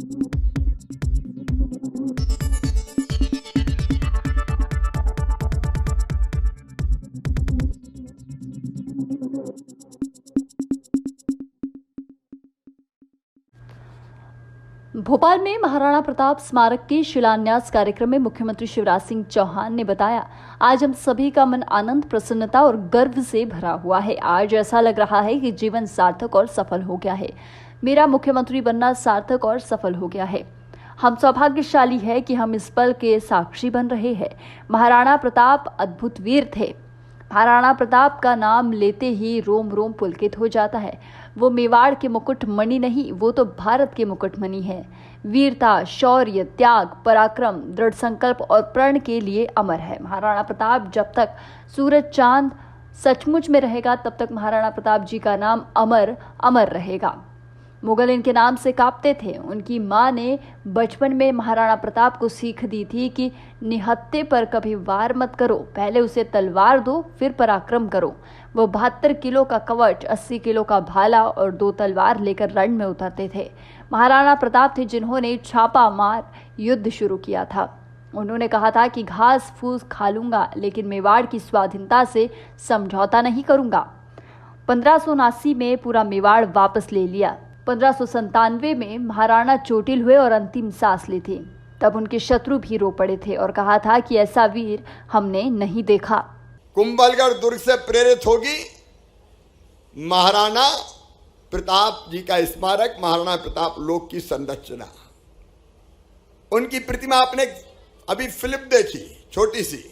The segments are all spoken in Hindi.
भोपाल में महाराणा प्रताप स्मारक के शिलान्यास कार्यक्रम में मुख्यमंत्री शिवराज सिंह चौहान ने बताया, आज हम सभी का मन आनंद, प्रसन्नता और गर्व से भरा हुआ है। आज ऐसा लग रहा है कि जीवन सार्थक और सफल हो गया है। मेरा मुख्यमंत्री बनना सार्थक और सफल हो गया है। हम सौभाग्यशाली है कि हम इस पल के साक्षी बन रहे हैं। महाराणा प्रताप अद्भुत वीर थे। महाराणा प्रताप का नाम लेते ही रोम रोम पुलकित हो जाता है। वो मेवाड़ के मुकुट मणि नहीं, वो तो भारत के मुकुट मणि है। वीरता, शौर्य, त्याग, पराक्रम, दृढ़ संकल्प और प्रण के लिए अमर है। महाराणा प्रताप जब तक सूरज चांद सचमुच में रहेगा, तब तक महाराणा प्रताप जी का नाम अमर अमर रहेगा। मुगल इनके नाम से कांपते थे। उनकी मां ने बचपन में महाराणा प्रताप को सीख दी थी कि निहत्थे पर कभी वार मत करो, पहले उसे तलवार दो, फिर पराक्रम करो। वो 72 किलो का कवच, 80 किलो का भाला और 2 तलवार लेकर रण में उतरते थे। महाराणा प्रताप थे जिन्होंने छापा मार युद्ध शुरू किया था। उन्होंने कहा था कि घास फूस खा लूंगा, लेकिन मेवाड़ की स्वाधीनता से समझौता नहीं करूंगा। 1579 में पूरा मेवाड़ वापस ले लिया। 1597 में महाराणा चोटिल हुए और अंतिम सांस ली थी। तब उनके शत्रु भी रो पड़े थे और कहा था कि ऐसा वीर हमने नहीं देखा। कुंभलगढ़ दुर्ग से प्रेरित होगी महाराणा प्रताप जी का स्मारक, महाराणा प्रताप लोक की संरचना। उनकी प्रतिमा आपने अभी फिल्म देखी, छोटी सी,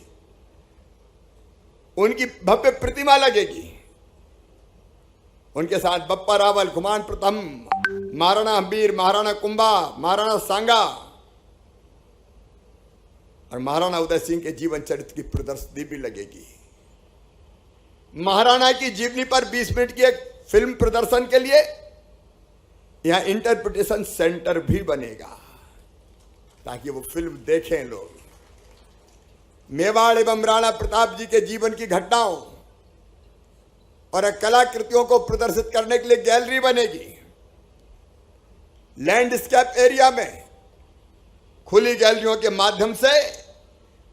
उनकी भव्य प्रतिमा लगेगी। उनके साथ बप्पा रावल, कुमार प्रथम, महाराणा हंबीर, महाराणा कुंभा, महाराणा सांगा और महाराणा उदय सिंह के जीवन चरित्र की प्रदर्शनी भी लगेगी। महाराणा की जीवनी पर 20 मिनट की एक फिल्म प्रदर्शन के लिए यहां इंटरप्रिटेशन सेंटर भी बनेगा, ताकि वो फिल्म देखें लोग। मेवाड़ एवं राणा प्रताप जी के जीवन की घटनाओं और कलाकृतियों को प्रदर्शित करने के लिए गैलरी बनेगी। लैंडस्केप एरिया में खुली गैलरियों के माध्यम से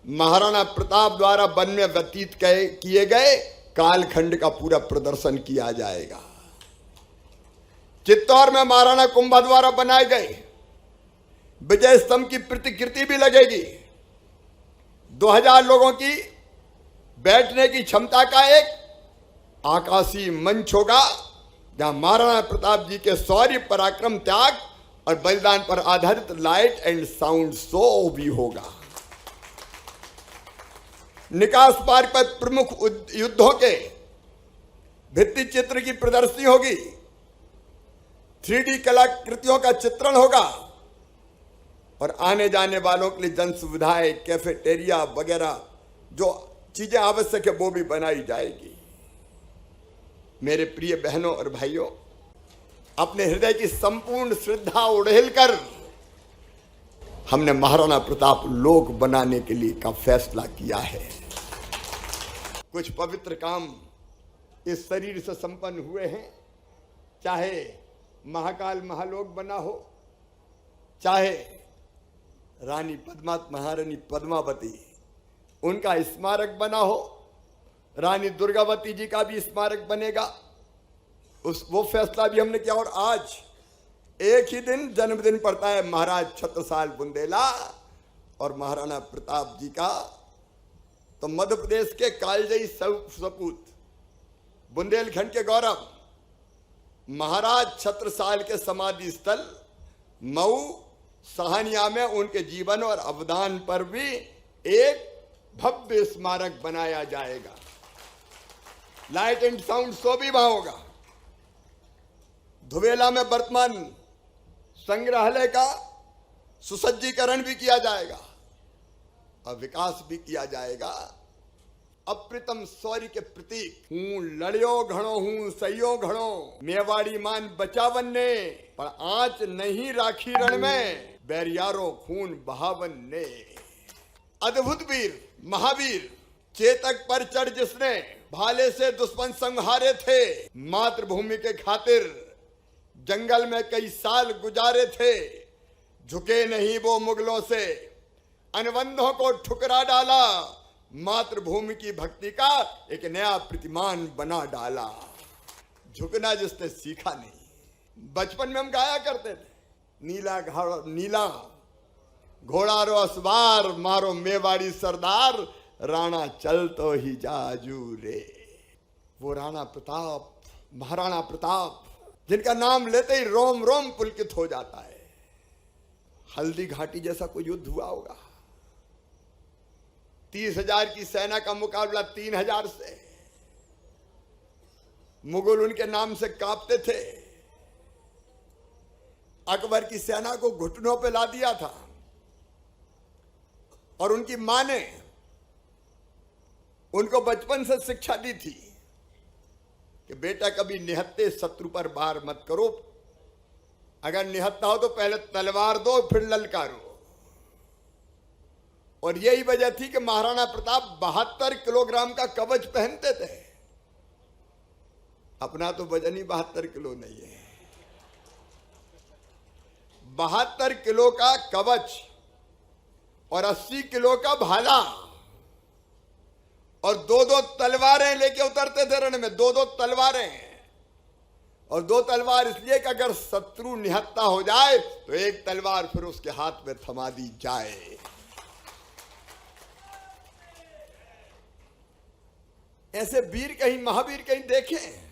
महाराणा प्रताप द्वारा वन में व्यतीत किए गए कालखंड का पूरा प्रदर्शन किया जाएगा। चित्तौड़ में महाराणा कुंभा द्वारा बनाए गए विजय स्तंभ की प्रतिकृति भी लगेगी। 2000 लोगों की बैठने की क्षमता का एक आकाशीय मंच होगा, जहां महाराणा प्रताप जी के शौर्य, पराक्रम, त्याग और बलिदान पर आधारित लाइट एंड साउंड शो भी होगा। निकास पार्क पर प्रमुख युद्धों के भित्ति चित्र की प्रदर्शनी होगी। 3D कलाकृतियों का चित्रण होगा और आने जाने वालों के लिए जन सुविधाएं, कैफेटेरिया वगैरह जो चीजें आवश्यक है वो भी बनाई जाएगी। मेरे प्रिय बहनों और भाइयों, अपने हृदय की संपूर्ण श्रद्धा उड़ेल कर हमने महाराणा प्रताप लोक बनाने के लिए का फैसला किया है। कुछ पवित्र काम इस शरीर से संपन्न हुए हैं, चाहे महाकाल महालोक बना हो, चाहे रानी पद्मा, महारानी पद्मावती उनका स्मारक बना हो, रानी दुर्गावती जी का भी स्मारक बनेगा, वो फैसला भी हमने किया। और आज एक ही दिन जन्मदिन पड़ता है महाराज छत्रसाल बुंदेला और महाराणा प्रताप जी का। तो मध्य प्रदेश के कालजयी सपूत, बुंदेलखंड के गौरव महाराज छत्रसाल के समाधि स्थल मऊ साहनिया में उनके जीवन और अवदान पर भी एक भव्य स्मारक बनाया जाएगा। लाइट एंड साउंड शो भी वहां होगा। धुवेला में वर्तमान संग्रहालय का सुसज्जीकरण भी किया जाएगा और विकास भी किया जाएगा। अप्रितम शौर्य के प्रतीक हूं लड़ियो घणो हूं सहियो घणो, मेवाड़ी मान बचावन ने पर आंच नहीं राखी रण में, बैरियारो खून बहावन ने। अद्भुत वीर, महावीर, चेतक पर चढ़ जिसने भाले से दुश्मन संहारे थे, मातृभूमि के खातिर जंगल में कई साल गुजारे थे, झुके नहीं वो मुगलों से, अनुबंधों को ठुकरा डाला, मातृभूमि की भक्ति का एक नया प्रतिमान बना डाला। झुकना जिसने सीखा नहीं। बचपन में हम गाया करते थे, नीला घोड़ा रो असवार, मारो मेवाड़ी सरदार, राणा चल तो ही जाजू रे। वो राणा प्रताप, महाराणा प्रताप, जिनका नाम लेते ही रोम रोम पुलकित हो जाता है। हल्दी घाटी जैसा कोई युद्ध हुआ होगा, 30,000 की सेना का मुकाबला 3,000 से। मुगल उनके नाम से कांपते थे। अकबर की सेना को घुटनों पे ला दिया था और उनकी मां ने उनको बचपन से शिक्षा दी थी कि बेटा कभी निहत्ते शत्रु पर वार मत करो, अगर निहत्ता हो तो पहले तलवार दो फिर ललकारो। और यही वजह थी कि महाराणा प्रताप 72 किलोग्राम का कवच पहनते थे। अपना तो वजन ही 72 किलो नहीं है। 72 किलो का कवच और 80 किलो का भाला और 2-2 तलवारें लेके उतरते थे रण में, 2-2 तलवारें। और 2 तलवार इसलिए कि अगर शत्रु निहत्ता हो जाए तो एक तलवार फिर उसके हाथ में थमा दी जाए। ऐसे वीर कहीं, महावीर कहीं देखे?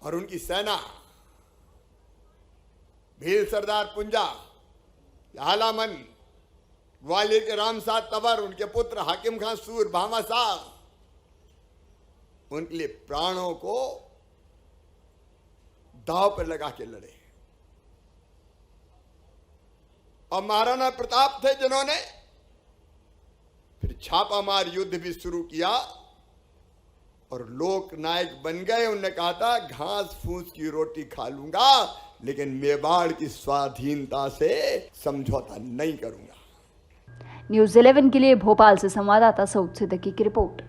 और उनकी सेना, भील सरदार पुंजा, आलामन, ग्वालियर के रामसाद तबर, उनके पुत्र हाकिम खान सूर, भामा शाह, उनके लिए प्राणों को दांव पर लगा के लड़े। और महाराणा प्रताप थे जिन्होंने फिर छापामार युद्ध भी शुरू किया और लोक नायक बन गए। उन्होंने कहा था घास फूस की रोटी खा लूंगा लेकिन मेवाड़ की स्वाधीनता से समझौता नहीं करूंगा। न्यूज़ 11 के लिए भोपाल से संवाददाता सऊद सिद्दीकी की रिपोर्ट।